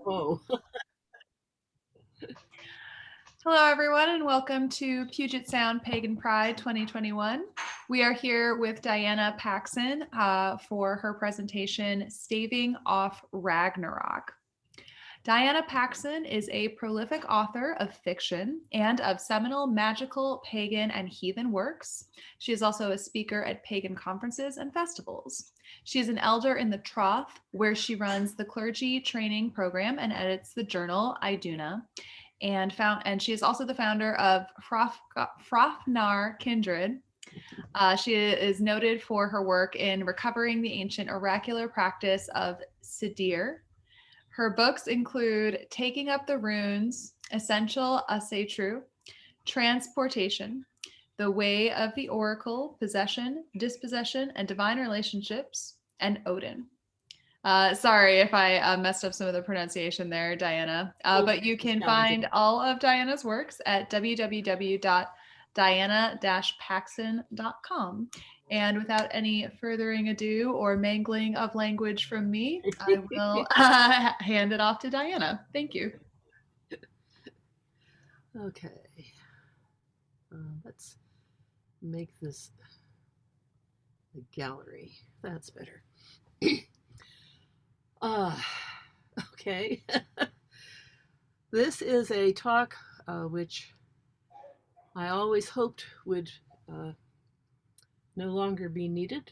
Oh, Hello, everyone, and welcome to Puget Sound Pagan Pride 2021. We are here with Diana Paxson for her presentation, Staving Off Ragnarok. Diana Paxson is a prolific author of fiction and of seminal magical, pagan, and heathen works. She is also a speaker at pagan conferences and festivals. She is an elder in the Troth, where she runs the clergy training program and edits the journal Iduna. And she is also the founder of Frofnar Kindred. She is noted for her work in recovering the ancient oracular practice of Sidir. Her books include Taking Up the Runes, Essential Asatru, Transportation, The Way of the Oracle, Possession, Dispossession, and Divine Relationships, and Odin. Sorry if I messed up some of the pronunciation there, Diana. oh, But you it's can challenging. find all of Diana's works at www.diana-paxson.com. And without any furthering ado or mangling of language from me, I will hand it off to Diana. Thank you. Okay, let's make this a gallery. That's better. uh, okay. This is a talk which I always hoped would no longer be needed,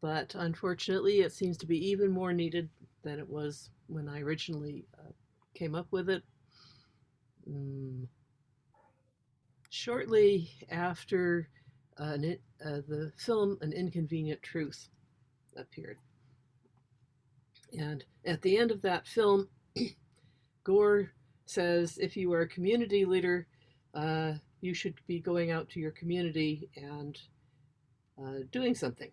but unfortunately, it seems to be even more needed than it was when I originally came up with it. Shortly after the film An Inconvenient Truth appeared. And at the end of that film, Gore says if you are a community leader, you should be going out to your community and doing something.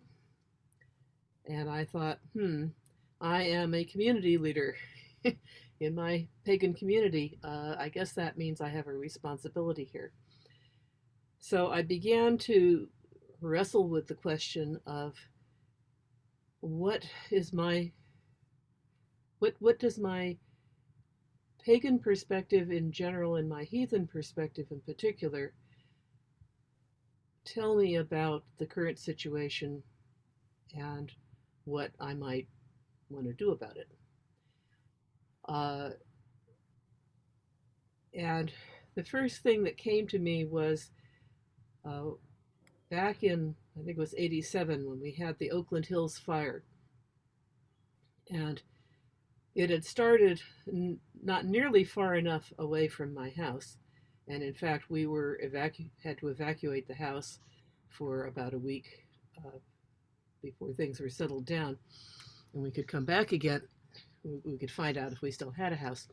And I thought, I am a community leader in my pagan community. I guess that means I have a responsibility here. So I began to wrestle with the question of what does my pagan perspective in general and my heathen perspective in particular tell me about the current situation and what I might want to do about it. And the first thing that came to me was back in, I think it was 87, when we had the Oakland Hills fire. And it had started not nearly far enough away from my house. And in fact, we were had to evacuate the house for about a week before things were settled down. And we could come back again. We could find out if we still had a house.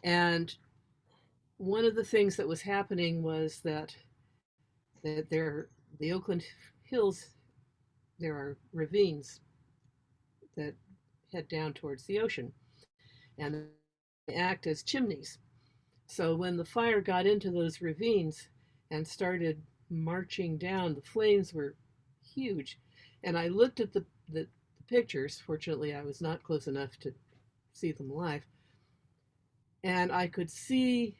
And one of the things that was happening was that the Oakland Hills, there are ravines that head down towards the ocean, and they act as chimneys. So when the fire got into those ravines and started marching down, the flames were huge. And I looked at the pictures. Fortunately, I was not close enough to see them live. And I could see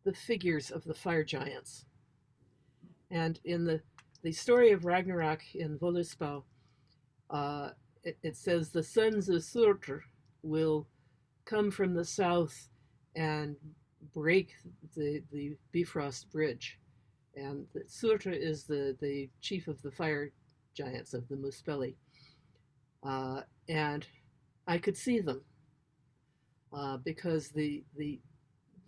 the figures of the fire giants. And in the story of Ragnarok in Voluspa, it says the sons of Surtr will come from the south and break the Bifrost Bridge. And Surtr is the chief of the fire giants of the Muspelli. And I could see them because the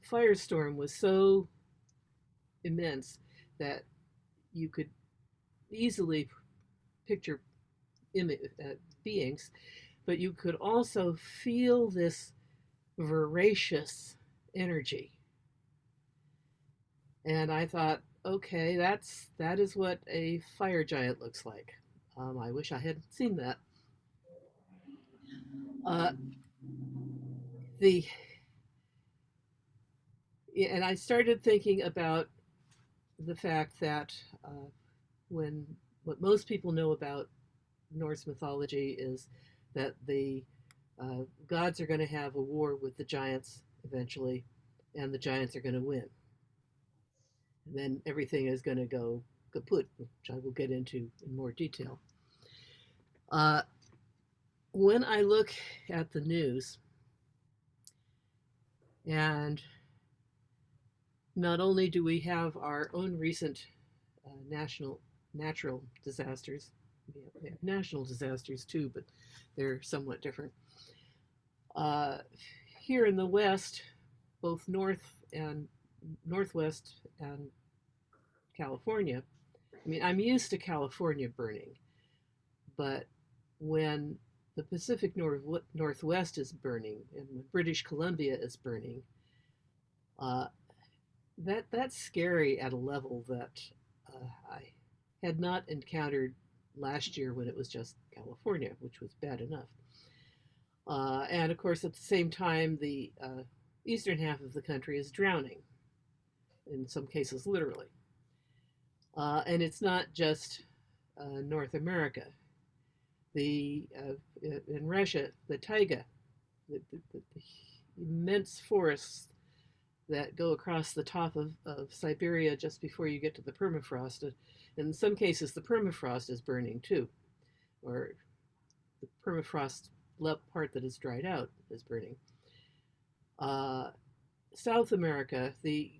firestorm was so immense that you could easily picture beings, but you could also feel this voracious energy. And I thought, okay, that is what a fire giant looks like. I wish I had seen that. Uh, the and I started thinking about the fact that when what most people know about Norse mythology is that the Gods are going to have a war with the giants eventually, and the giants are going to win. And then everything is going to go kaput, which I will get into in more detail. Uh, when I look at the news, and not only do we have our own recent natural disasters, we have national disasters too, but they're somewhat different. Uh, Here in the West, both north and northwest and California, I mean, I'm used to California burning, but when the Pacific Northwest is burning and when British Columbia is burning, uh, that's scary at a level that I had not encountered last year when it was just California, which was bad enough. And of course, at the same time, the eastern half of the country is drowning, in some cases, literally. And it's not just North America. In Russia, the taiga, the immense forests that go across the top of Siberia just before you get to the permafrost. In some cases, the permafrost is burning too, or the permafrost part that is dried out is burning. South America, the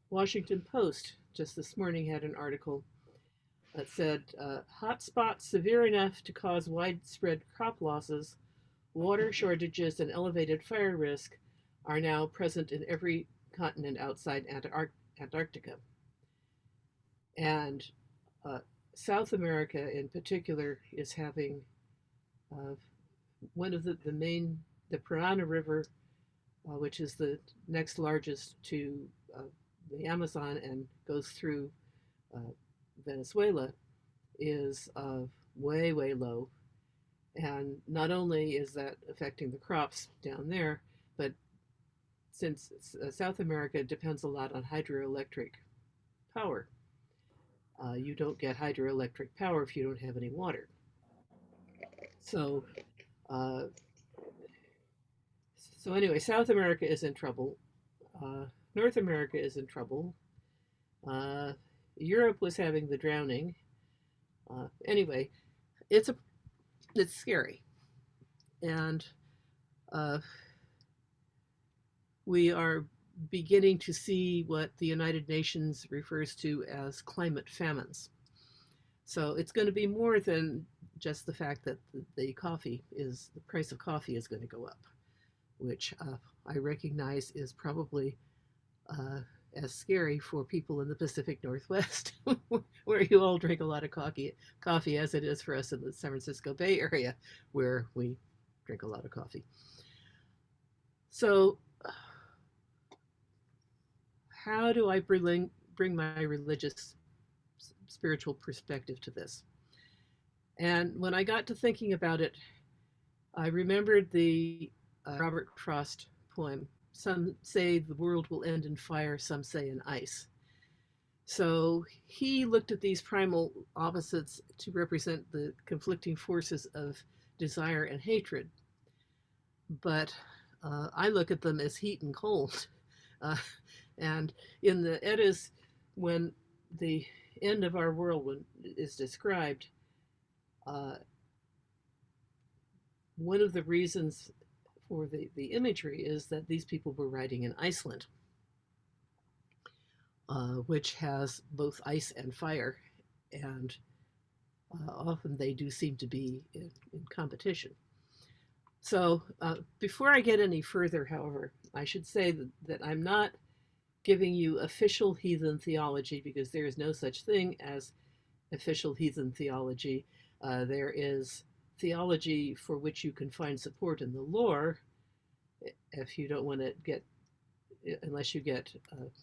Washington Post just this morning had an article that said hot spots severe enough to cause widespread crop losses, water shortages, and elevated fire risk are now present in every continent outside Antarctica. And South America in particular is having one of the Parana River, which is the next largest to the Amazon and goes through Venezuela, is way, way low. And not only is that affecting the crops down there, but since South America depends a lot on hydroelectric power, you don't get hydroelectric power if you don't have any water. So, uh, so anyway, South America is in trouble. North America is in trouble. Europe was having the drowning. Anyway, it's scary, and we are beginning to see what the United Nations refers to as climate famines. So it's going to be more than just the fact that the price of coffee is going to go up, which I recognize is probably as scary for people in the Pacific Northwest, where you all drink a lot of coffee as it is for us in the San Francisco Bay Area, where we drink a lot of coffee. So how do I bring my religious, spiritual perspective to this? And when I got to thinking about it, I remembered the Robert Frost poem, "Some say the world will end in fire, some say in ice." So he looked at these primal opposites to represent the conflicting forces of desire and hatred. But I look at them as heat and cold. And in the Eddas, when the end of our world is described, one of the reasons for the imagery is that these people were writing in Iceland, which has both ice and fire, and often they do seem to be in competition. So before I get any further, however, I should say that I'm not giving you official heathen theology, because there is no such thing as official heathen theology. There is theology for which you can find support in the lore, if you don't want to unless you get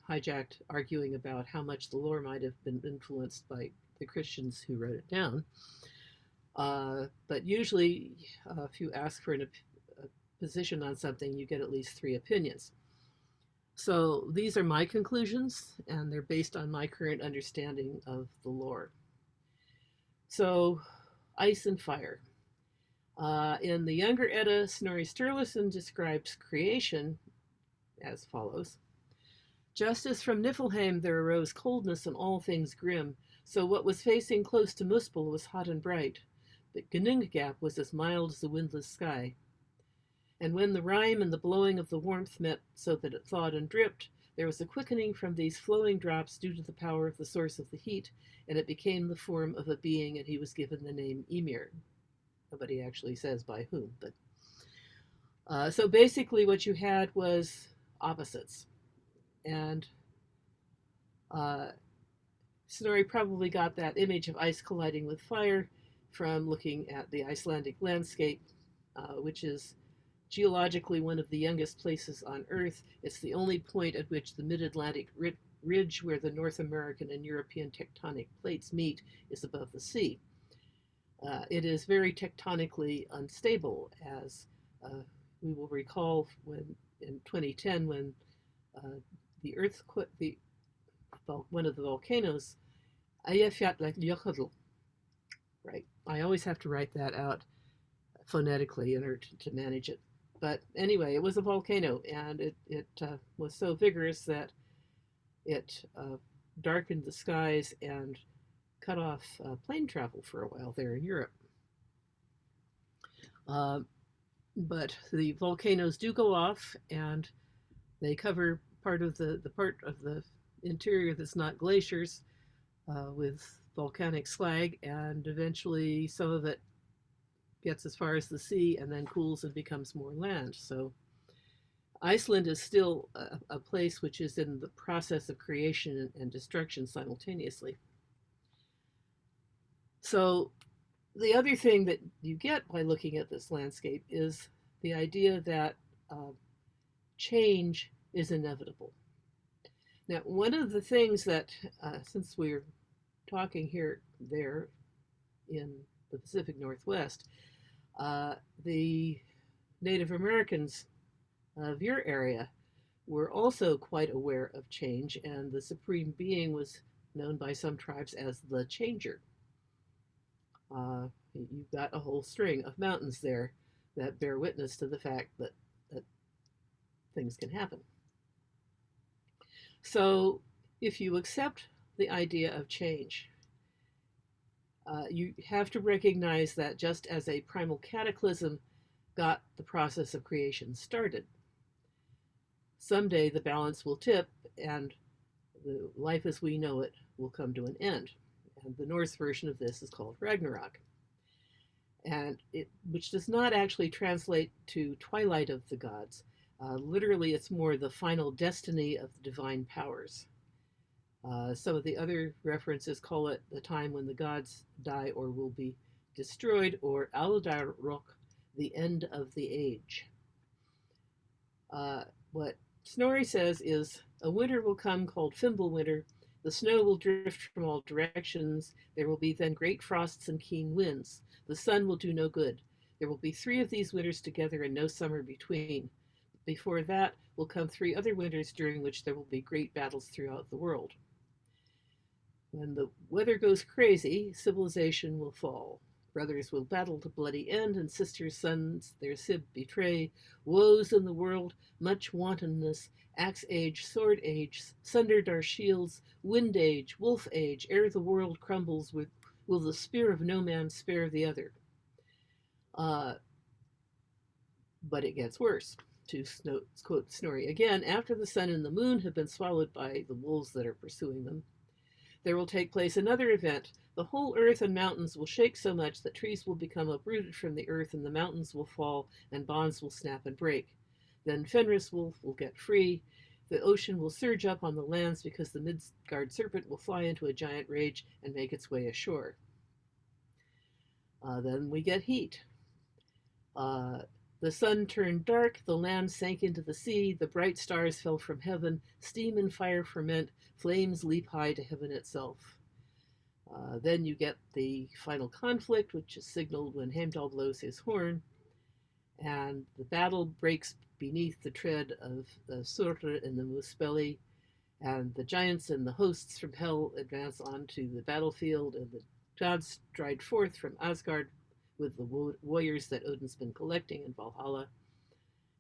hijacked arguing about how much the lore might have been influenced by the Christians who wrote it down. But usually, if you ask for a position on something, you get at least 3 opinions. So these are my conclusions, and they're based on my current understanding of the lore. So, ice and fire. In the Younger Edda, Snorri Sturluson describes creation as follows. Just as from Niflheim there arose coldness and all things grim, so what was facing close to Muspel was hot and bright, but Ginnungagap was as mild as a windless sky. And when the rime and the blowing of the warmth met so that it thawed and dripped, there was a quickening from these flowing drops due to the power of the source of the heat, and it became the form of a being, and he was given the name Ymir. Nobody actually says by whom, but so basically what you had was opposites. And Snorri probably got that image of ice colliding with fire from looking at the Icelandic landscape, which is geologically one of the youngest places on Earth. It's the only point at which the mid-Atlantic ridge where the North American and European tectonic plates meet is above the sea. It is very tectonically unstable, as we will recall when in 2010 when the earthquake, one of the volcanoes, Eyjafjallajökull, right? I always have to write that out phonetically in order to manage it. But anyway, it was a volcano, and it was so vigorous that it darkened the skies and cut off plane travel for a while there in Europe. But the volcanoes do go off, and they cover part of the part of the interior that's not glaciers with volcanic slag, and eventually some of it gets as far as the sea and then cools and becomes more land. So Iceland is still a place which is in the process of creation and destruction simultaneously. So the other thing that you get by looking at this landscape is the idea that change is inevitable. Now, one of the things that, since we're talking here, there in the Pacific Northwest, the Native Americans of your area were also quite aware of change, and the supreme being was known by some tribes as the Changer. You've got a whole string of mountains there that bear witness to the fact that things can happen. So if you accept the idea of change, you have to recognize that just as a primal cataclysm got the process of creation started, someday the balance will tip and the life as we know it will come to an end. And the Norse version of this is called Ragnarok, and which does not actually translate to Twilight of the Gods. Literally, it's more the final destiny of the divine powers. Some of the other references call it the time when the gods die or will be destroyed, or Aldarok, the end of the age. What Snorri says is, a winter will come called Fimbulwinter. The snow will drift from all directions. There will be then great frosts and keen winds. The sun will do no good. There will be 3 of these winters together and no summer between. Before that will come 3 other winters during which there will be great battles throughout the world. When the weather goes crazy, civilization will fall. Brothers will battle to bloody end, and sisters' sons their sib betray. Woes in the world, much wantonness, axe age, sword age, sundered our shields, wind age, wolf age, ere the world crumbles, will the spear of no man spare the other. But it gets worse. To quote Snorri again, after the sun and the moon have been swallowed by the wolves that are pursuing them, there will take place another event. The whole earth and mountains will shake so much that trees will become uprooted from the earth, and the mountains will fall, and bonds will snap and break. Then Fenris Wolf will get free. The ocean will surge up on the lands because the Midgard serpent will fly into a giant rage and make its way ashore. Then we get heat. The sun turned dark, the land sank into the sea, the bright stars fell from heaven, steam and fire ferment, flames leap high to heaven itself. Then you get the final conflict, which is signaled when Heimdall blows his horn, and the battle breaks beneath the tread of the Surtr and the Muspelli, and the giants and the hosts from hell advance onto the battlefield, and the gods stride forth from Asgard with the warriors that Odin's been collecting in Valhalla.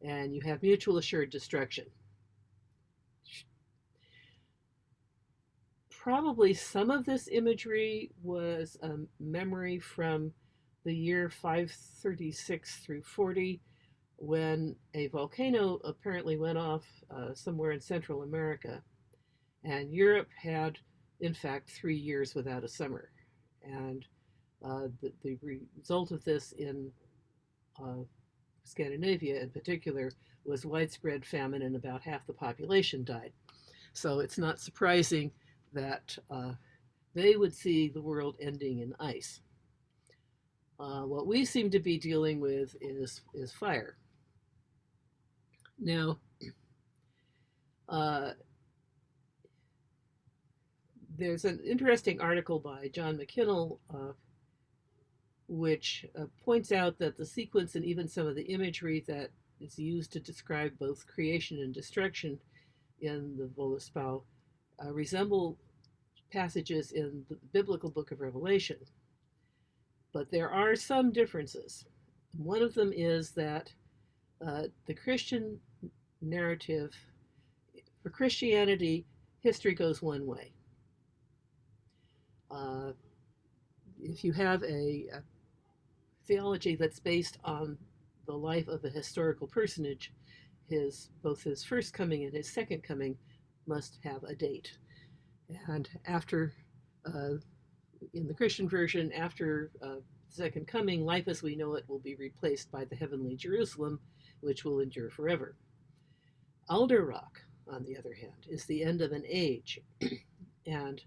And you have mutual assured destruction. Probably some of this imagery was a memory from the year 536 through 40, when a volcano apparently went off somewhere in Central America. And Europe had, in fact, 3 years without a summer. And the result of this in Scandinavia in particular was widespread famine, and about half the population died. So it's not surprising that they would see the world ending in ice. What we seem to be dealing with is fire. Now, there's an interesting article by John McKinnell which points out that the sequence and even some of the imagery that is used to describe both creation and destruction in the Völuspá resemble passages in the biblical book of Revelation. But there are some differences. One of them is that the Christian narrative, for Christianity, history goes one way. If you have a theology that's based on the life of a historical personage, both his first coming and his second coming must have a date. And after, in the Christian version, after the second coming, life as we know it will be replaced by the heavenly Jerusalem, which will endure forever. Alderrock, on the other hand, is the end of an age. And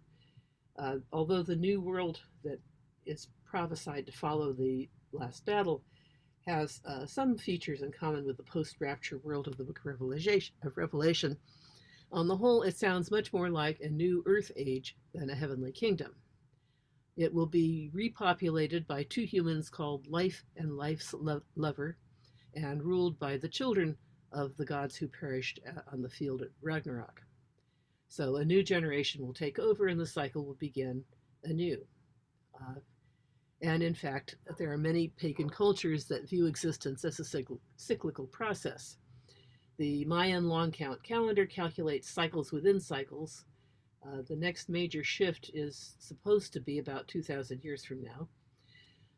although the new world that is prophesied to follow the last battle has some features in common with the post-rapture world of the book of Revelation, on the whole, it sounds much more like a new earth age than a heavenly kingdom. It will be repopulated by two humans called Life and Life's Lover, and ruled by the children of the gods who perished on the field at Ragnarok. So a new generation will take over and the cycle will begin anew. And in fact, there are many pagan cultures that view existence as a cyclical process. The Mayan long count calendar calculates cycles within cycles. The next major shift is supposed to be about 2,000 years from now.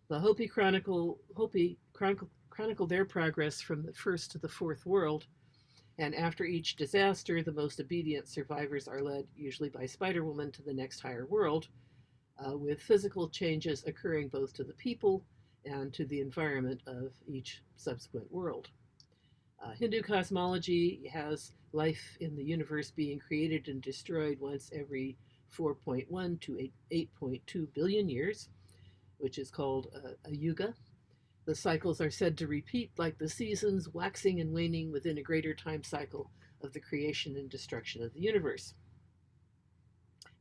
The Hopi Chronicle their progress from the first to the fourth world, and after each disaster, the most obedient survivors are led, usually by Spider-Woman, to the next higher world, with physical changes occurring both to the people and to the environment of each subsequent world. Hindu cosmology has life in the universe being created and destroyed once every 4.1 to 8.2 billion years, which is called a yuga. The cycles are said to repeat like the seasons, waxing and waning within a greater time cycle of the creation and destruction of the universe.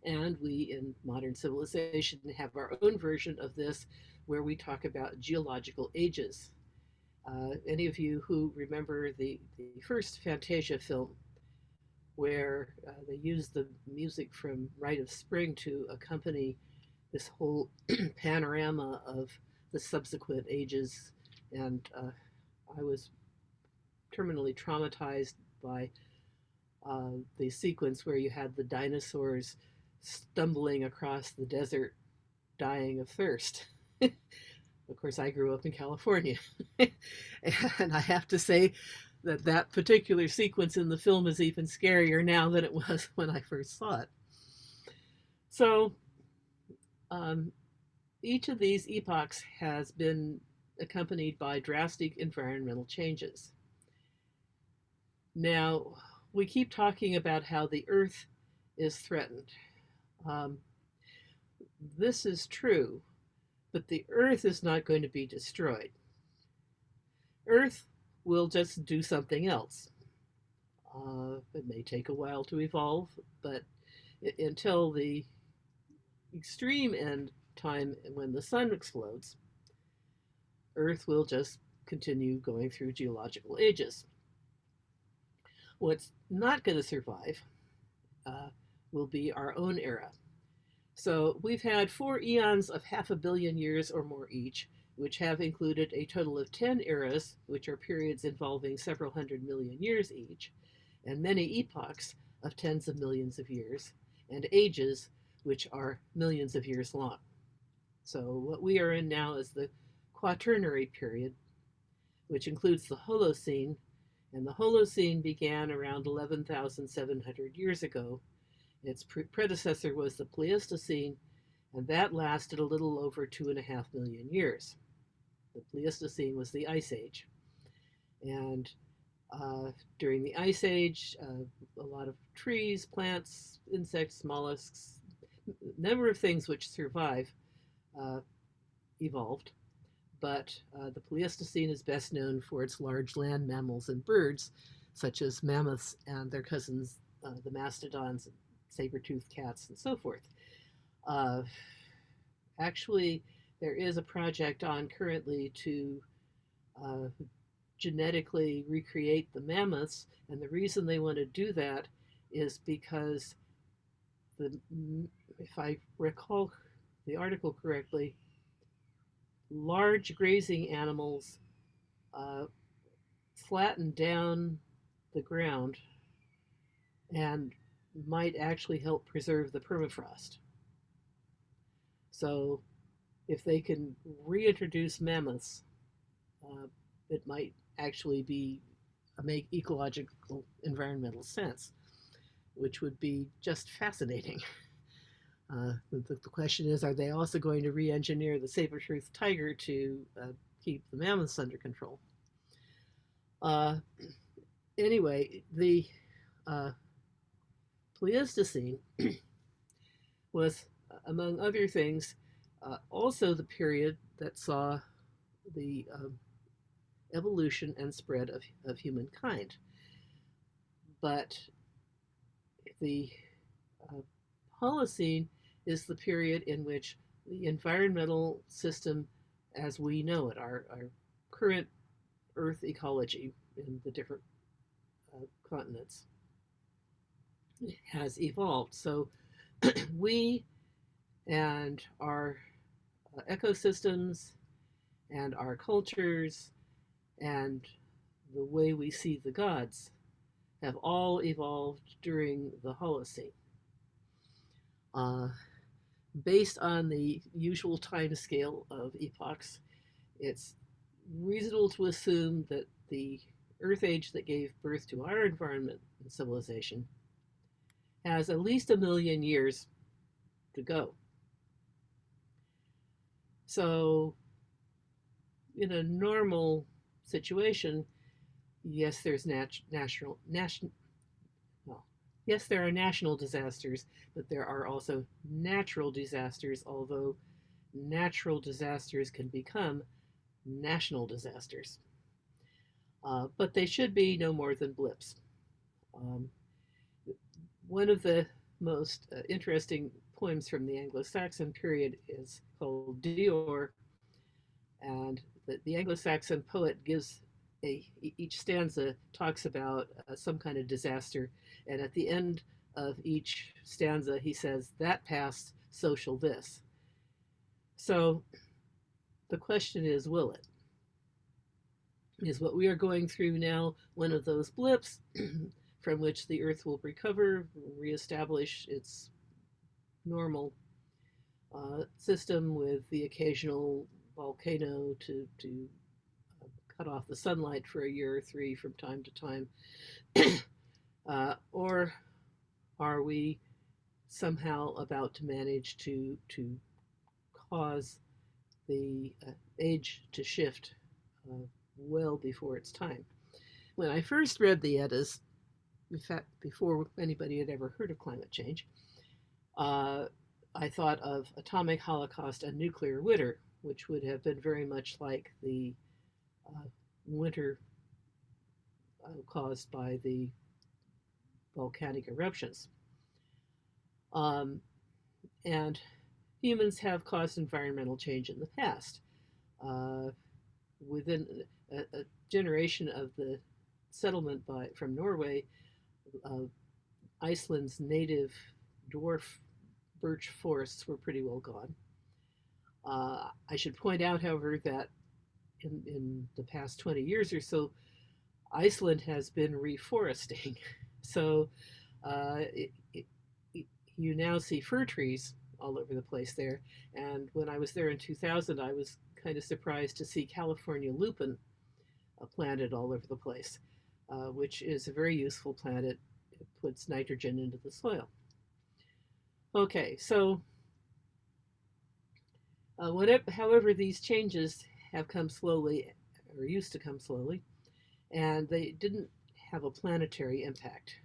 And we, in modern civilization, have our own version of this, where we talk about geological ages. Any of you who remember the first Fantasia film, where they used the music from Rite of Spring to accompany this whole panorama of the subsequent ages, and I was terminally traumatized by the sequence where you had the dinosaurs stumbling across the desert, dying of thirst. Of course, I grew up in California, and I have to say that that particular sequence in the film is even scarier now than it was when I first saw it. So, each of these epochs has been accompanied by drastic environmental changes. Now, we keep talking about how the Earth is threatened. This is true, but the Earth is not going to be destroyed. Earth will just do something else. It may take a while to evolve, but until the extreme end time when the sun explodes, Earth will just continue going through geological ages. What's not going to survive will be our own era. So we've had 4 eons of 500 million years or more each, which have included a total of 10 eras, which are periods involving several hundred million years each, and many epochs of tens of millions of years, and ages, which are millions of years long. So what we are in now is the Quaternary Period, which includes the Holocene, and the Holocene began around 11,700 years ago. Its predecessor was the Pleistocene, and that lasted a little over 2.5 million years. The Pleistocene was the Ice Age. And during the Ice Age, a lot of trees, plants, insects, mollusks, a number of things which survive evolved. But the Pleistocene is best known for its large land mammals and birds, such as mammoths and their cousins, the mastodons, saber-toothed cats, and so forth. Actually, there is a project on currently to genetically recreate the mammoths, and the reason they want to do that is because if I recall the article correctly, large grazing animals flatten down the ground and might actually help preserve the permafrost. So if they can reintroduce mammoths, it might actually make ecological environmental sense, which would be just fascinating. The question is, are they also going to re-engineer the saber-toothed tiger to keep the mammoths under control? Anyway, the Pleistocene was, among other things, also the period that saw the evolution and spread of humankind. But the Holocene is the period in which the environmental system as we know it, our current Earth ecology in the different continents, has evolved. So we and our ecosystems and our cultures and the way we see the gods have all evolved during the Holocene. Based on the usual time scale of epochs, it's reasonable to assume that the Earth age that gave birth to our environment and civilization has at least 1 million years to go. So in a normal situation, yes, there's yes, there are national disasters, but there are also natural disasters, although natural disasters can become national disasters. But they should be no more than blips. One of the most interesting poems from the Anglo-Saxon period is called Dior, and the Anglo-Saxon poet gives each stanza talks about some kind of disaster, and at the end of each stanza he says, that passed, so shall this. So the question is, will it? Is what we are going through now one of those blips from which the Earth will recover, reestablish its normal system with the occasional volcano to cut off the sunlight for a year or three from time to time? Or are we somehow about to manage to cause the age to shift well before its time? When I first read the Eddas, in fact, before anybody had ever heard of climate change, I thought of atomic holocaust and nuclear winter, which would have been very much like the winter caused by the volcanic eruptions. And humans have caused environmental change in the past. Within a generation of the settlement from Norway, Iceland's native dwarf birch forests were pretty well gone. I should point out, however, that in the past 20 years or so, Iceland has been reforesting. So you now see fir trees all over the place there. And when I was there in 2000, I was kind of surprised to see California lupin planted all over the place, which is a very useful plant. It puts nitrogen into the soil. Okay, so however, these changes have come slowly, or used to come slowly, and they didn't have a planetary impact.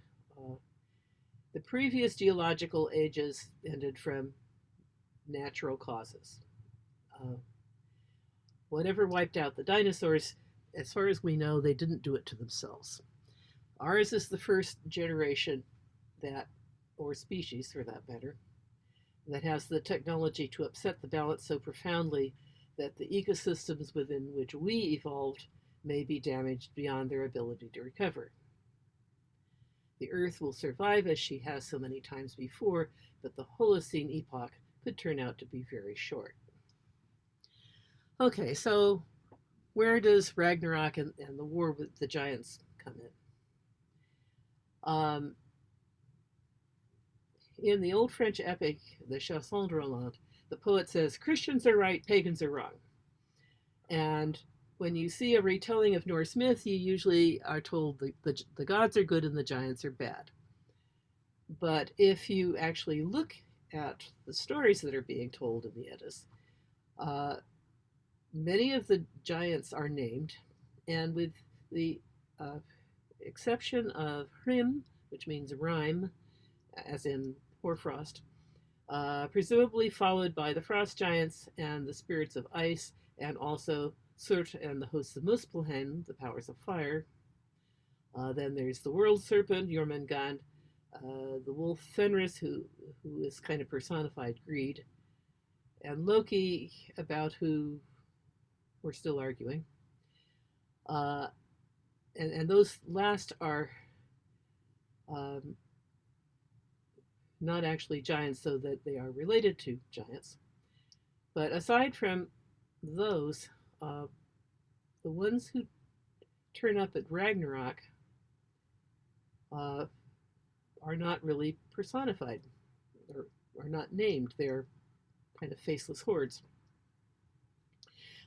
The previous geological ages ended from natural causes. Uh, Whatever wiped out the dinosaurs, as far as we know, they didn't do it to themselves. Ours is the first generation that, or species for that matter, that has the technology to upset the balance so profoundly that the ecosystems within which we evolved may be damaged beyond their ability to recover. The Earth will survive as she has so many times before, but the Holocene epoch could turn out to be very short. Okay, so where does Ragnarok and the war with the giants come in? In the old French epic, the Chanson de Roland, the poet says, Christians are right, pagans are wrong. And when you see a retelling of Norse myth, you usually are told the gods are good and the giants are bad. But if you actually look at the stories that are being told in the Eddas, many of the giants are named, and with the exception of Hrym, which means rime, as in hoarfrost, presumably followed by the frost giants and the spirits of ice, and also Surt and the hosts of Muspelheim, the powers of fire. Then there's the world serpent, Jormungand, the wolf Fenris, who is kind of personified greed, and Loki, about who we're still arguing. And those last are not actually giants, so that they are related to giants. But aside from those, the ones who turn up at Ragnarok are not really personified, or are not named. They're kind of faceless hordes.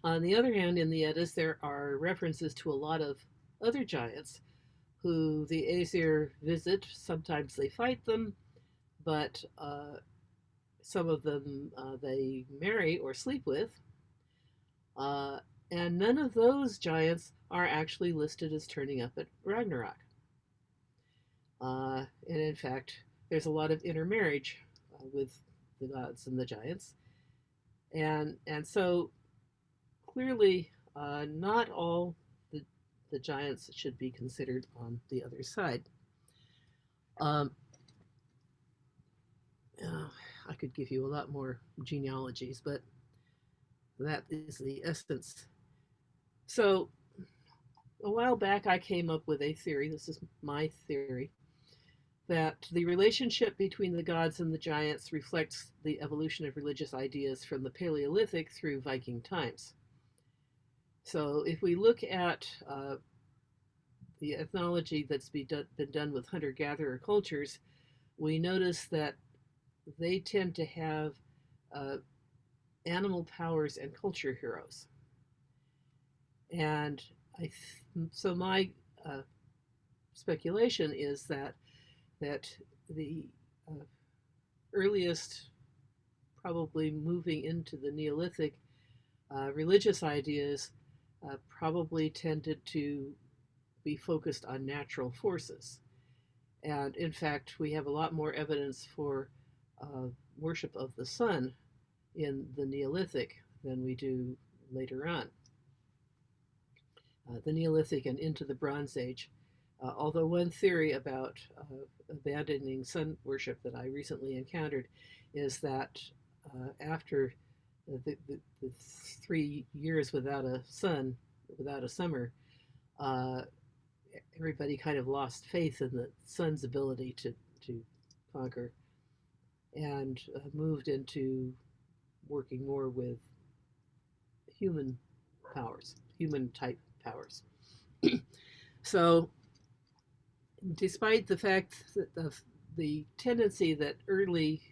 On the other hand, in the Eddas, there are references to a lot of other giants who the Aesir visit. Sometimes they fight them, but some of them they marry or sleep with. And none of those giants are actually listed as turning up at Ragnarok. And in fact, there's a lot of intermarriage with the gods and the giants. And so clearly, not all the giants should be considered on the other side. I could give you a lot more genealogies, but that is the essence. So a while back, I came up with a theory, this is my theory, that the relationship between the gods and the giants reflects the evolution of religious ideas from the Paleolithic through Viking times. So if we look at the ethnology that's been done with hunter-gatherer cultures, we notice that they tend to have animal powers and culture heroes. And so my speculation is that the earliest, probably moving into the Neolithic, religious ideas probably tended to be focused on natural forces. And in fact, we have a lot more evidence for worship of the sun in the Neolithic than we do later on. The Neolithic and into the Bronze Age. Although one theory about abandoning sun worship that I recently encountered is that after the 3 years without a sun, without a summer, everybody kind of lost faith in the sun's ability to conquer, and moved into working more with human powers, human type powers. So, despite the fact that the tendency that early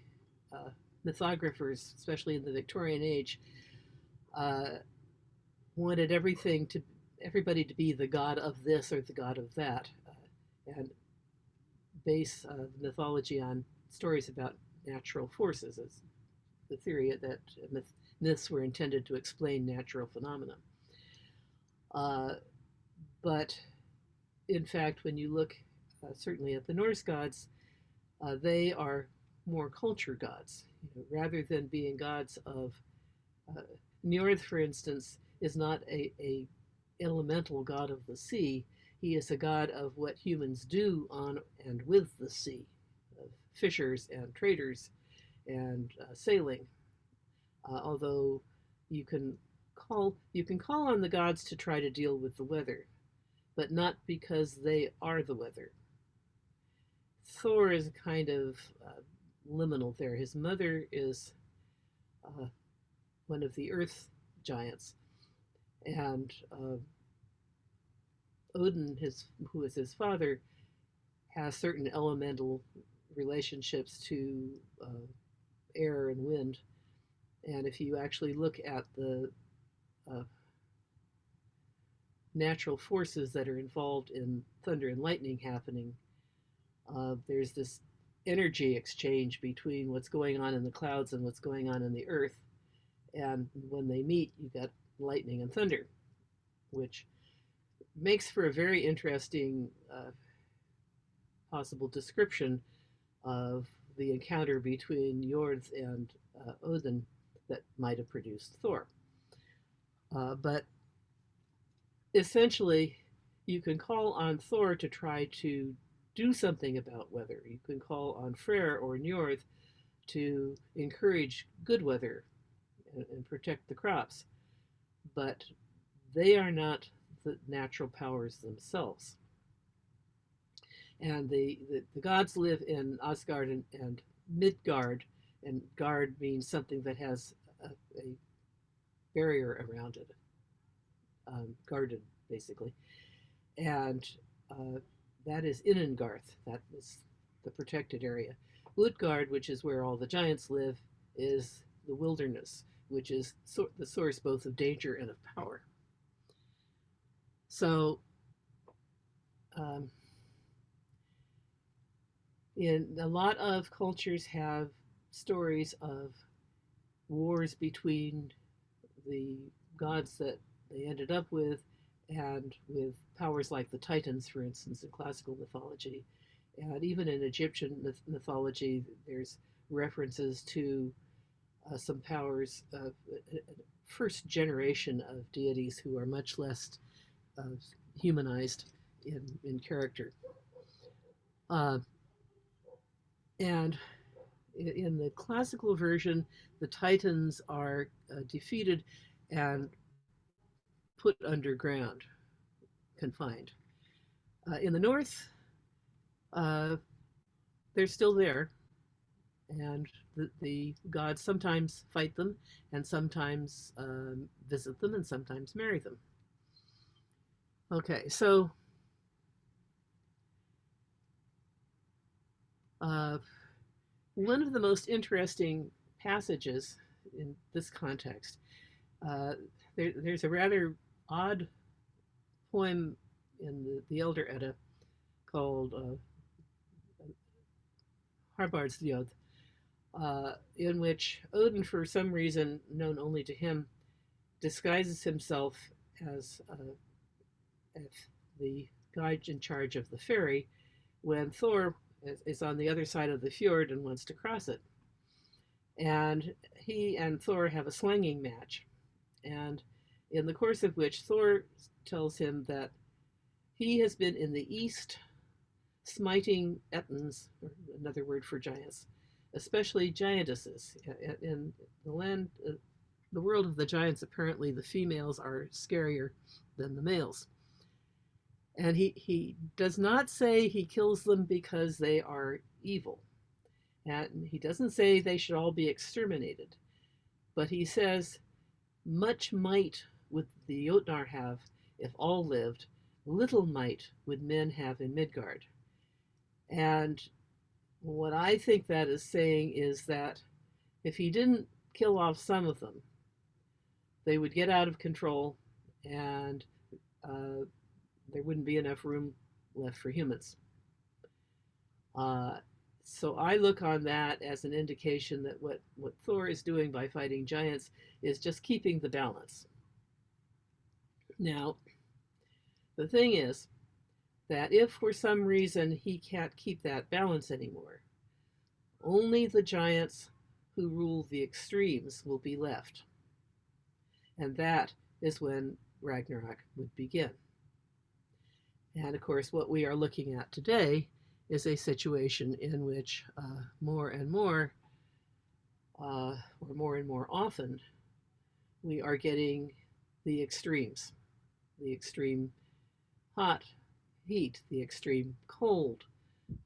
mythographers, especially in the Victorian age, uh, wanted everybody to be the god of this or the god of that, and base mythology on stories about natural forces, as the theory that myths were intended to explain natural phenomena. But in fact, when you look certainly at the Norse gods, they are more culture gods. Rather than being gods of Njord, for instance, is not a elemental god of the sea. He is a god of what humans do on and with the sea, of fishers and traders and sailing. Although you can call on the gods to try to deal with the weather, but not because they are the weather. Thor is kind of liminal there. His mother is one of the earth giants, and Odin, who is his father, has certain elemental relationships to air and wind. And if you actually look at the natural forces that are involved in thunder and lightning happening, there's this energy exchange between what's going on in the clouds and what's going on in the earth. And when they meet, you get lightning and thunder, which makes for a very interesting possible description of the encounter between Njord and Odin that might have produced Thor. But essentially, you can call on Thor to try to do something about weather. You can call on Freyr or Njord to encourage good weather and protect the crops. But they are not the natural powers themselves. And the gods live in Asgard and Midgard, and Gard means something that has a barrier around it, guarded basically. And that is Inengarth, that is the protected area. Utgard, which is where all the giants live, is the wilderness, which is the source both of danger and of power. So, in a lot of cultures have stories of wars between the gods that they ended up with and with powers like the Titans, for instance, in classical mythology. And even in Egyptian mythology, there's references to some powers of first generation of deities who are much less humanized in character. And in the classical version, the Titans are defeated and put underground, confined. In the North, they're still there, and the gods sometimes fight them, and sometimes visit them, and sometimes marry them. Okay, so one of the most interesting passages in this context, there's a rather odd poem in the Elder Edda called Harbardsljóð, in which Odin, for some reason known only to him, disguises himself as the guy in charge of the ferry when Thor is on the other side of the fjord and wants to cross it. And he and Thor have a slanging match, and in the course of which Thor tells him that he has been in the east smiting Ettins, or another word for giants, especially giantesses. In the land, the world of the giants, apparently the females are scarier than the males. And he does not say he kills them because they are evil. And he doesn't say they should all be exterminated. But he says, Much might would the Jotnar have if all lived, little might would men have in Midgard. And what I think that is saying is that if he didn't kill off some of them, they would get out of control and uh, there wouldn't be enough room left for humans. Uh, so I look on that as an indication that what Thor is doing by fighting giants is just keeping the balance. Now, the thing is that if for some reason he can't keep that balance anymore, only the giants who rule the extremes will be left. And that is when Ragnarok would begin. And of course, what we are looking at today is a situation in which more and more, or more and more often, we are getting the extremes, the extreme hot, heat, the extreme cold,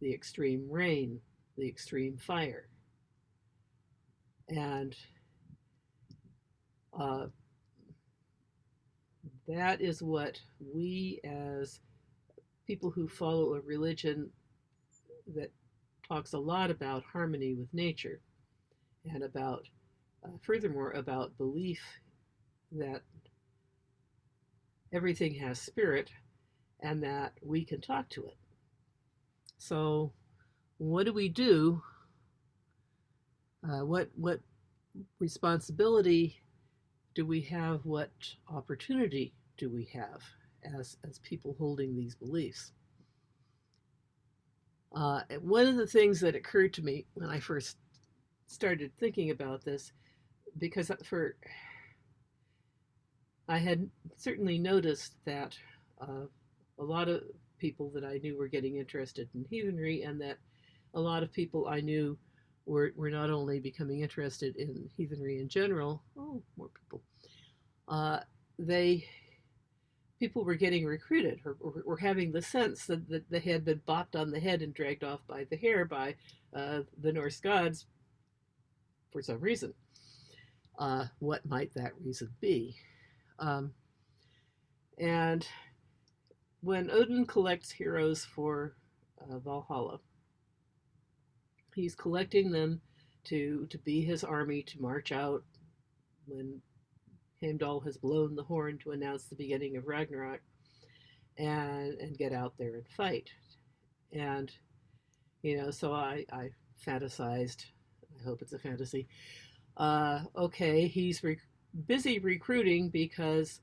the extreme rain, the extreme fire. And that is what we, as people who follow a religion that talks a lot about harmony with nature and about, furthermore, about belief that everything has spirit and that we can talk to it. So, what do we do? What responsibility do we have? What opportunity do we have as people holding these beliefs? One of the things that occurred to me when I first started thinking about this, because I had certainly noticed that a lot of people that I knew were getting interested in heathenry, and that a lot of people I knew were not only becoming interested in heathenry in general, more people, people were getting recruited or were having the sense that they had been bopped on the head and dragged off by the hair by the Norse gods for some reason. What might that reason be? And when Odin collects heroes for Valhalla, he's collecting them to be his army to march out when Heimdall has blown the horn to announce the beginning of Ragnarok, and get out there and fight. And so I fantasized. I hope it's a fantasy. Okay, he's busy recruiting because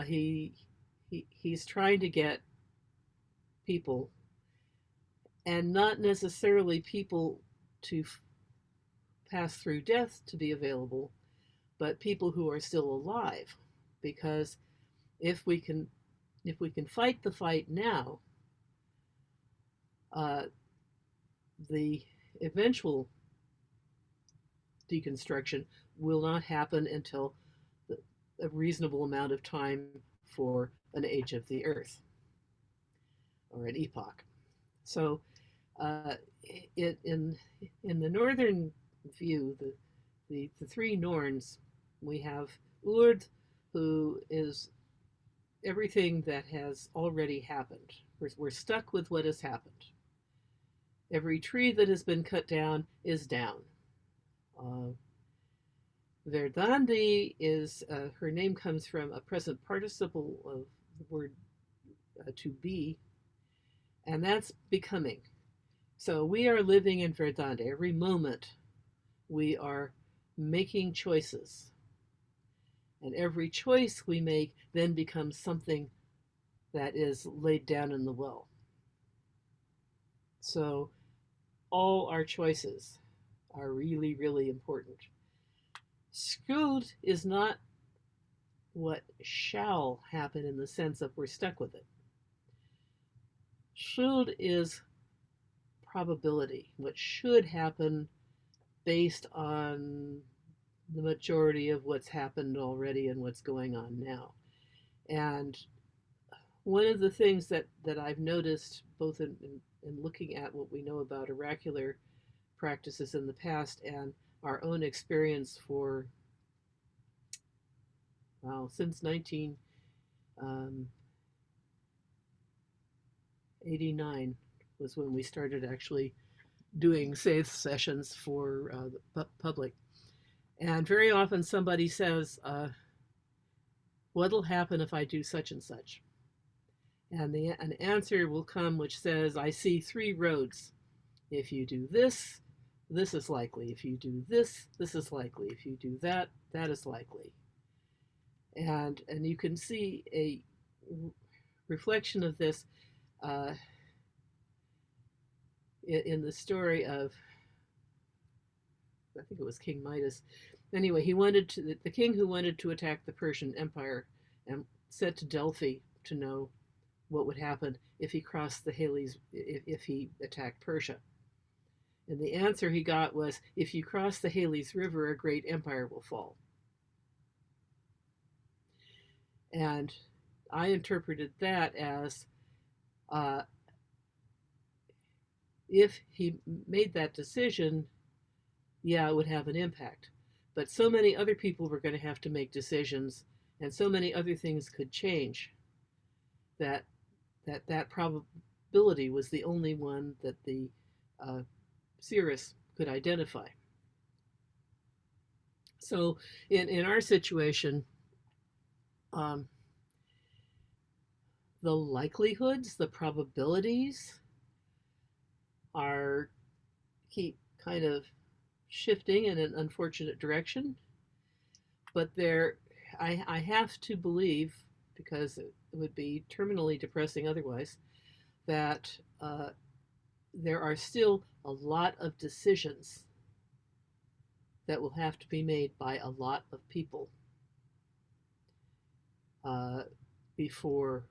he's trying to get people, and not necessarily people to pass through death to be available, but people who are still alive. Because if we can fight the fight now, the eventual deconstruction will not happen until a reasonable amount of time for an age of the earth or an epoch. So in the northern view, the three Norns, we have Urd, who is everything that has already happened. We're stuck with what has happened. Every tree that has been cut down is down. Verdandi is, her name comes from a present participle of the word to be, and that's becoming. So we are living in Verdandi. Every moment we are making choices. And every choice we make then becomes something that is laid down in the well. So all our choices are really, really important. Skuld is not what shall happen in the sense of we're stuck with it. Skuld is probability, what should happen based on the majority of what's happened already and what's going on now. And one of the things that I've noticed, both in looking at what we know about oracular practices in the past and our own experience for well, since 1989 was when we started actually doing save sessions for the public. And very often somebody says, what'll happen if I do such and such? And an answer will come which says, I see 3 roads. If you do this, this is likely. If you do this, this is likely. If you do that, that is likely. And you can see a reflection of this in the story of, I think it was King Midas. Anyway, the king who wanted to attack the Persian Empire and said to Delphi to know what would happen if he crossed the Halys, if he attacked Persia. And the answer he got was, if you cross the Halys River, a great empire will fall. And I interpreted that as, if he made that decision, yeah, it would have an impact. But so many other people were going to have to make decisions, and so many other things could change, that probability was the only one that the seeress could identify. So in our situation, the likelihoods, the probabilities keep kind of shifting in an unfortunate direction. But I have to believe, because it would be terminally depressing otherwise, that there are still a lot of decisions that will have to be made by a lot of people before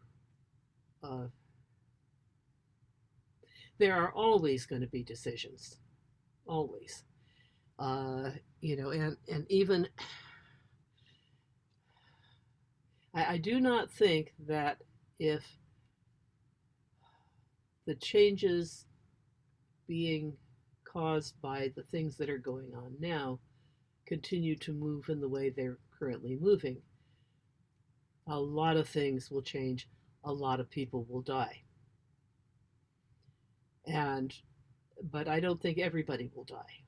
there are always going to be decisions, always. And even I do not think that if the changes being caused by the things that are going on now continue to move in the way they're currently moving, a lot of things will change, a lot of people will die. But I don't think everybody will die.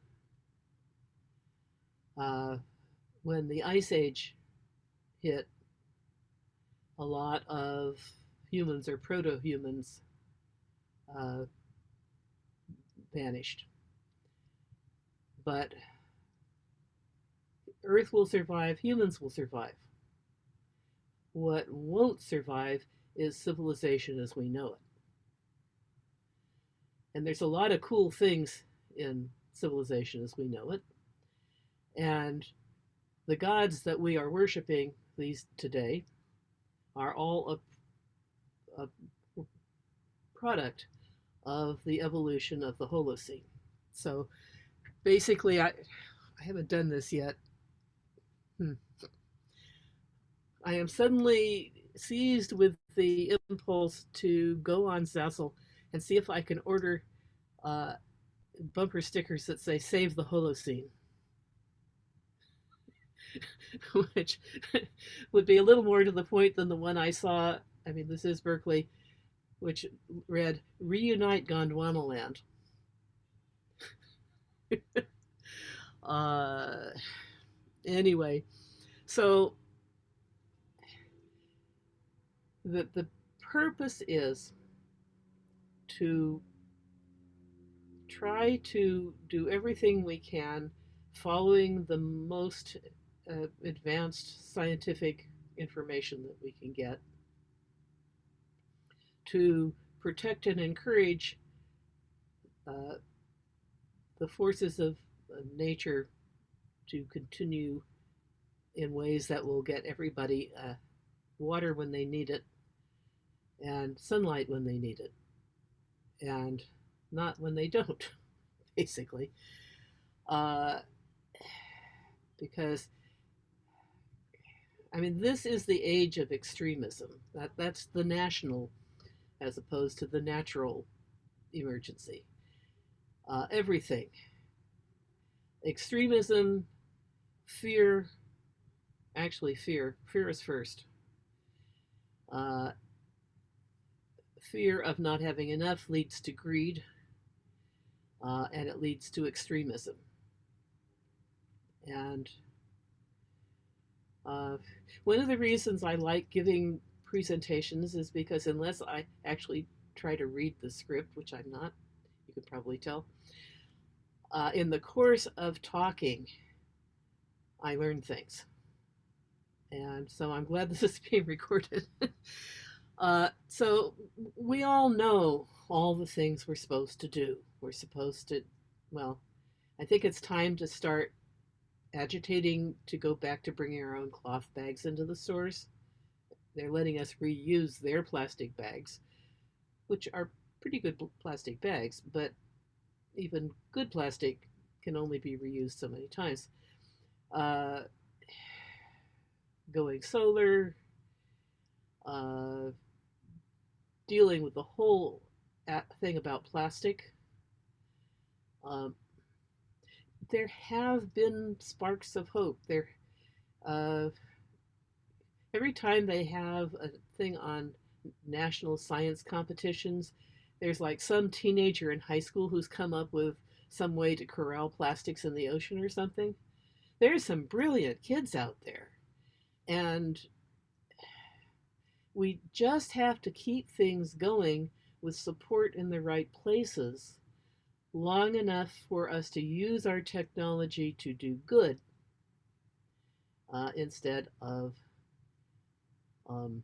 When the Ice Age hit, a lot of humans or proto-humans vanished. But Earth will survive, humans will survive. What won't survive is civilization as we know it. And there's a lot of cool things in civilization as we know it. And the gods that we are worshiping these today are all a product of the evolution of the Holocene. So basically, I haven't done this yet. I am suddenly seized with the impulse to go on Zazzle and see if I can order bumper stickers that say "Save the Holocene," which would be a little more to the point than the one I saw. I mean, this is Berkeley, which read "Reunite Gondwanaland." Anyway, so the purpose is to try to do everything we can following the most advanced scientific information that we can get to protect and encourage the forces of nature to continue in ways that will get everybody water when they need it and sunlight when they need it, and not when they don't, basically. Because, I mean, this is the age of extremism. That's the national as opposed to the natural emergency. Everything. Extremism, fear, actually fear. Fear is first. Uh, Fear of not having enough leads to greed, and it leads to extremism. And uh, one of the reasons I like giving presentations is because unless I actually try to read the script, which I'm not, you can probably tell, in the course of talking, I learn things. And so I'm glad this is being recorded. So we all know all the things we're supposed to do. We're supposed to, well, I think it's time to start agitating to go back to bringing our own cloth bags into the stores. They're letting us reuse their plastic bags, which are pretty good plastic bags, but even good plastic can only be reused so many times. Uh, Going solar, uh, dealing with the whole thing about plastic. Um, there have been sparks of hope. Uh, every time they have a thing on national science competitions, there's like some teenager in high school who's come up with some way to corral plastics in the ocean or something. There's some brilliant kids out there. And we just have to keep things going with support in the right places long enough for us to use our technology to do good instead of um,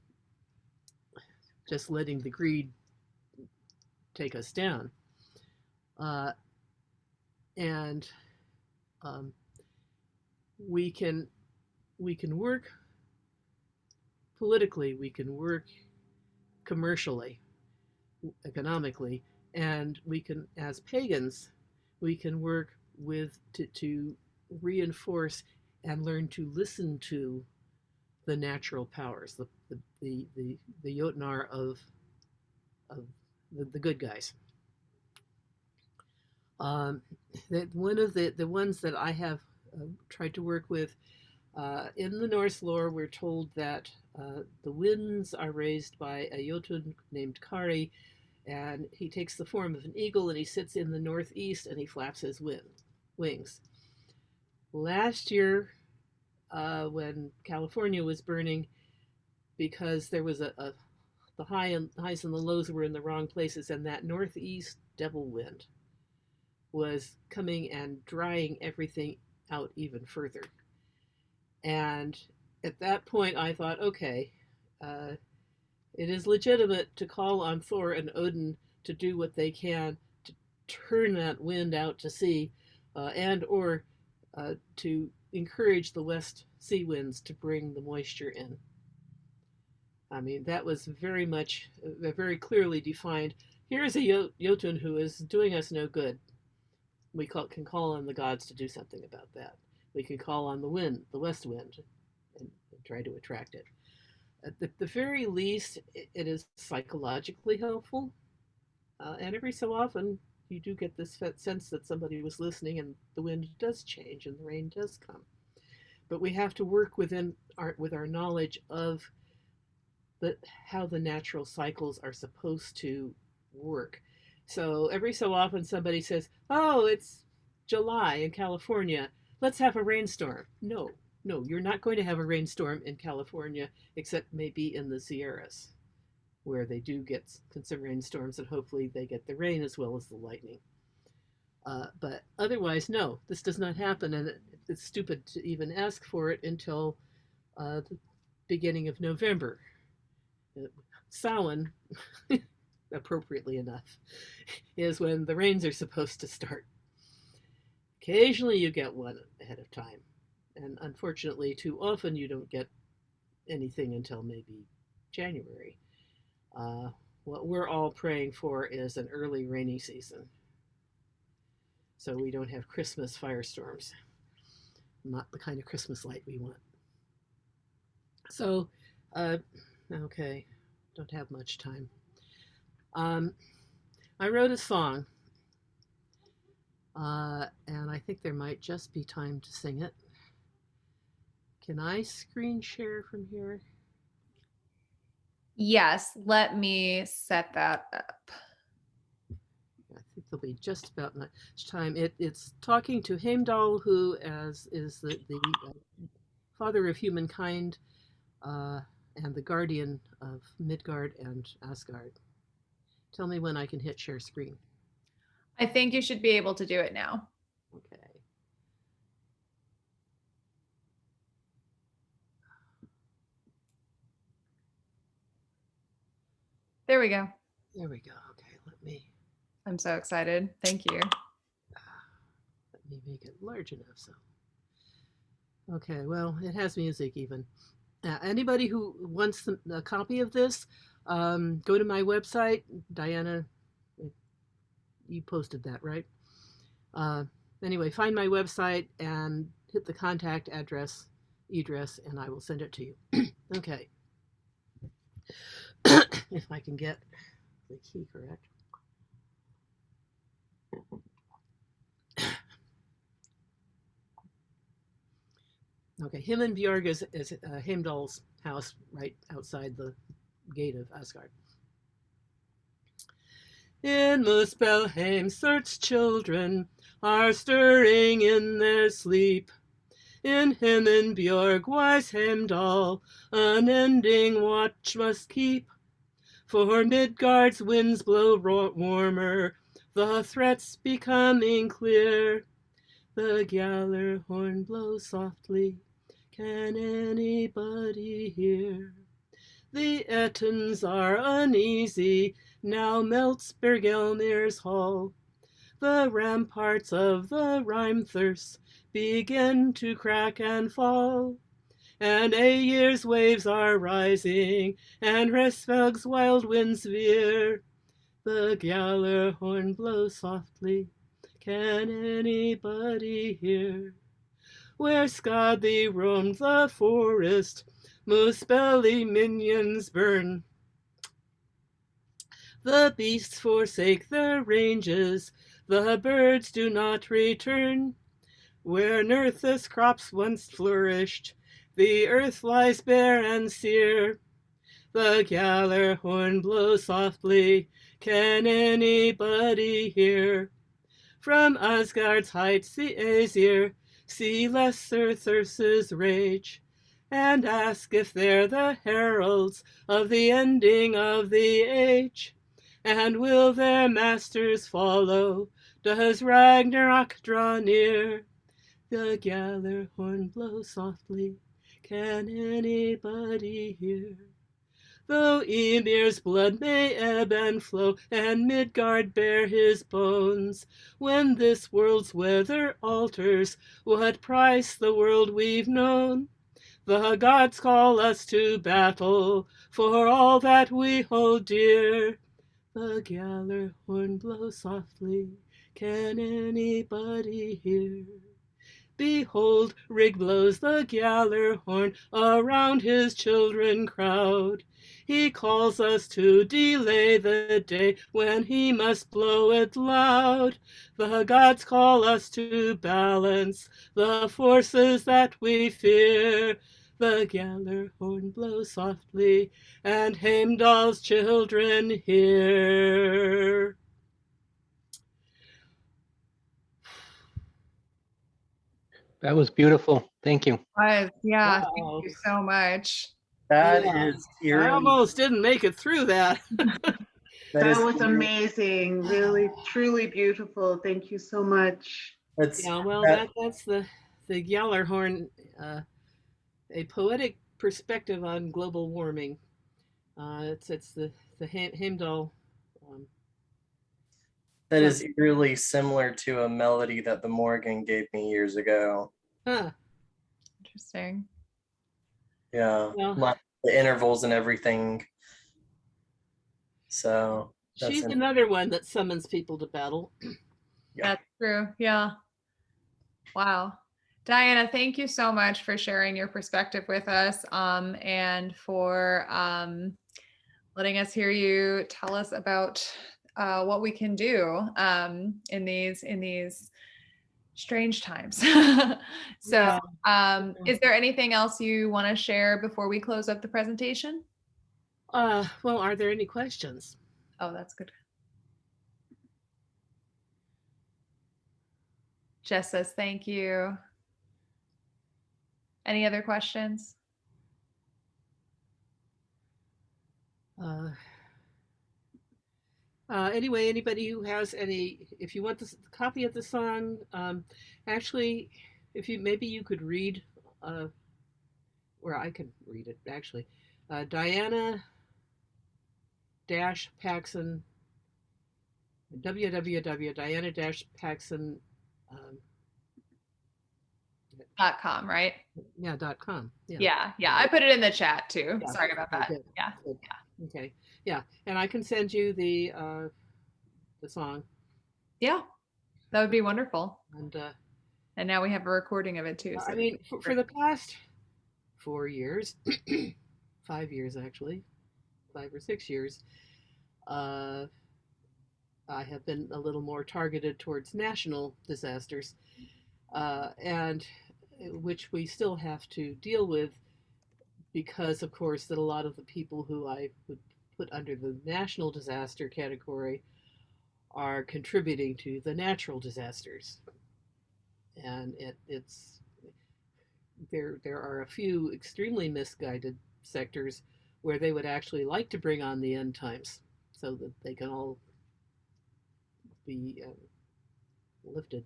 just letting the greed take us down. Uh, and um, we can work politically, we can work commercially, economically, and we can, as pagans, we can work with to reinforce and learn to listen to the natural powers, the Jotnar of the good guys. That one of the ones that I have tried to work with in the Norse lore, we're told that the winds are raised by a Jotun named Kari, and he takes the form of an eagle and he sits in the northeast and he flaps his wings. Last year, when California was burning, because there was the highs and the lows were in the wrong places, and that northeast devil wind was coming and drying everything out even further. And at that point, I thought, okay, it is legitimate to call on Thor and Odin to do what they can to turn that wind out to sea, and or to encourage the west sea winds to bring the moisture in. I mean, that was very much, very clearly defined. Here is a Jotun who is doing us no good. We can call on the gods to do something about that. We can call on the wind, the west wind, and try to attract it. At the very least, it is psychologically helpful. And every so often, you do get this sense that somebody was listening and the wind does change and the rain does come. But we have to work with our knowledge of how the natural cycles are supposed to work. So every so often somebody says, oh, it's July in California, let's have a rainstorm. No, you're not going to have a rainstorm in California, except maybe in the Sierras, where they do get some rainstorms, and hopefully they get the rain as well as the lightning. But otherwise, no, this does not happen, and it's stupid to even ask for it until the beginning of November. Samhain, appropriately enough, is when the rains are supposed to start. Occasionally you get one ahead of time, and unfortunately too often you don't get anything until maybe January. What we're all praying for is an early rainy season, so we don't have Christmas firestorms. Not the kind of Christmas light we want. So, okay, don't have much time. I wrote a song, and I think there might just be time to sing it. Can I screen share from here? Yes, let me set that up. I think there'll be just about much time. It's talking to Heimdall, who is the father of humankind uh, and the guardian of Midgard and Asgard. Tell me when I can hit share screen. I think you should be able to do it now. Okay. There we go. There we go. Okay, let me I'm so excited. Thank you. make it large enough so. Okay, well, it has music even. Anybody who wants a copy of this, go to my website. Diana, you posted that, right? Anyway, find my website and hit the contact address, and I will send it to you. Okay. If I can get the key correct. Okay, him and Bjorg is Heimdall's house right outside the gate of Asgard. In Muspelheim, Surt's children are stirring in their sleep. In him and Bjorg, wise Heimdall, unending watch must keep. For Midgard's winds blow warmer, the threats becoming clear. The Gjallar horn blows softly, can anybody hear? The Ettins are uneasy, now melts Bergelmir's hall. The ramparts of the Rhymthurs begin to crack and fall. And Aegir's waves are rising, and Hresvelg's wild winds veer. The Gjallar horn blows softly, can anybody hear? Where Skadi roamed the forest, Muspelly minions burn. The beasts forsake their ranges, the birds do not return. Where Nerthus crops once flourished, the earth lies bare and sere. The Gjallar horn blows softly, can anybody hear? From Asgard's heights the Aesir see Lesser Thurs's rage, and ask if they're the heralds of the ending of the age. And will their masters follow? Does Ragnarok draw near? The Gjallar horn blows softly, can anybody hear? Though Ymir's blood may ebb and flow, and Midgard bear his bones, when this world's weather alters, what price the world we've known? The gods call us to battle for all that we hold dear. The Gjallar horn blows softly, can anybody hear? Behold, Rig blows the Gjallar horn, around his children crowd. He calls us to delay the day when he must blow it loud. The gods call us to balance the forces that we fear. The Gjallar horn blows softly, and Heimdall's children hear. That was beautiful. Thank you. Yeah, Wow. thank you so much. That Yeah. is I eerily. almost didn't make it through that. That was amazing. Really, truly beautiful. Thank you so much. Yeah, well, that's the Gjallar horn, a poetic perspective on global warming. It's the Heimdall. that is eerily similar to a melody that the Morgan gave me years ago. Huh. Interesting. Yeah, Well, the intervals and everything. So she's another one that summons people to battle. Yeah. That's true. Yeah. Wow. Diana, thank you so much for sharing your perspective with us, and for letting us hear you tell us about what we can do in these strange times. So, Yeah. is there anything else you want to share before we close up the presentation? Well, are there any questions? Oh, that's good. Jess says, thank you. Any other questions? Anyway, anybody who has any, if you want this copy of the song, actually, if you maybe you could read, or I can read it actually. Diana Paxson, www.diana-paxson, .com, right? .com. Yeah. I put it in the chat too. Yeah. Sorry about that. Good. Yeah. Good. Okay. Yeah, and I can send you the song. Yeah, that would be wonderful. And now we have a recording of it too. I mean, for the past 4 years, 5 years actually, 5 or 6 years, I have been a little more targeted towards national disasters, and which we still have to deal with, because of course that a lot of the people who I would put under the national disaster category are contributing to the natural disasters, and it's there are a few extremely misguided sectors where they would actually like to bring on the end times so that they can all be lifted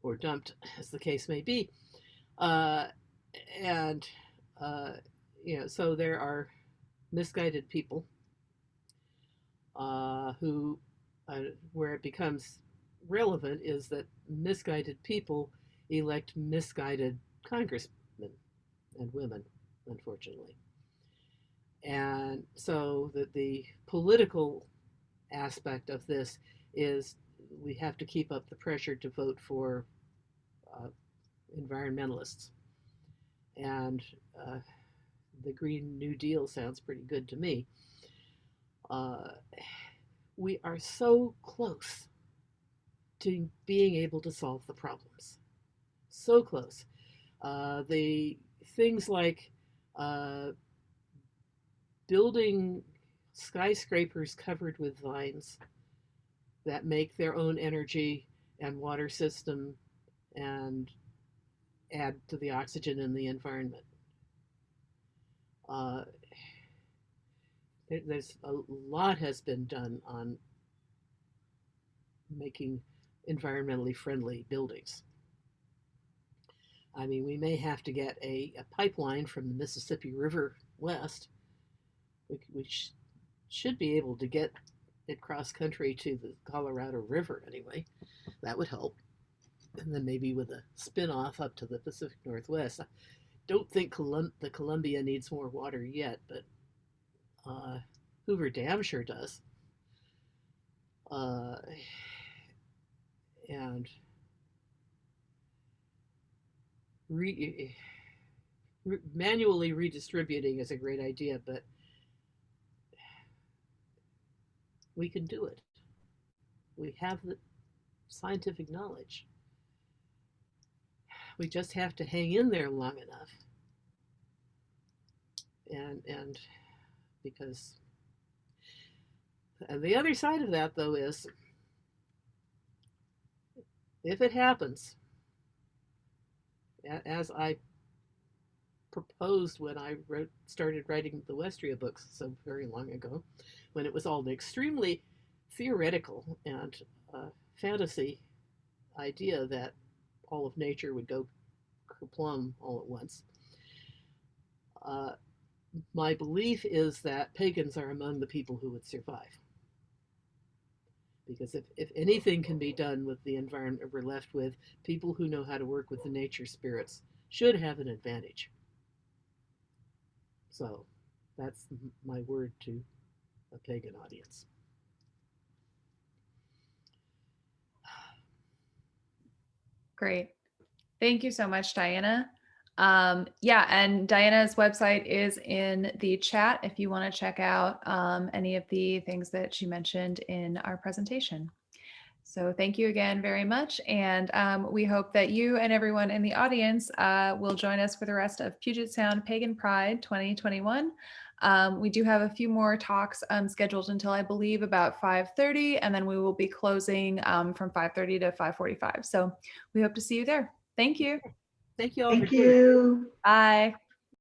or dumped, as the case may be. And so there are misguided people who, where it becomes relevant is that misguided people elect misguided congressmen and women, unfortunately. And so the political aspect of this is we have to keep up the pressure to vote for environmentalists. And the Green New Deal sounds pretty good to me. We are so close to being able to solve the problems. So close. The things like building skyscrapers covered with vines that make their own energy and water system and add to the oxygen in the environment. There's a lot has been done on making environmentally friendly buildings. I mean, we may have to get a pipeline from the Mississippi River west. We should be able to get it cross country to the Colorado River anyway. That would help. And then maybe with a spin-off up to the Pacific Northwest. I don't think the Columbia needs more water yet, but Hoover Dam sure does. And manually redistributing is a great idea, but we can do it. We have the scientific knowledge. We just have to hang in there long enough. And because the other side of that, though, is if it happens, as I proposed when I started writing the Westria books so very long ago, when it was all an extremely theoretical and fantasy idea that all of nature would go kerplum all at once. My belief is that pagans are among the people who would survive. Because if anything can be done with the environment we're left with, people who know how to work with the nature spirits should have an advantage. So that's my word to a pagan audience. Great. Thank you so much, Diana. And Diana's website is in the chat if you want to check out any of the things that she mentioned in our presentation. So thank you again very much. And we hope that you and everyone in the audience will join us for the rest of Puget Sound Pagan Pride 2021. We do have a few more talks scheduled until I believe about 5:30, and then we will be closing from 5:30 to 5:45. So we hope to see you there. Thank you. Thank you all for Thank doing it. you. Bye.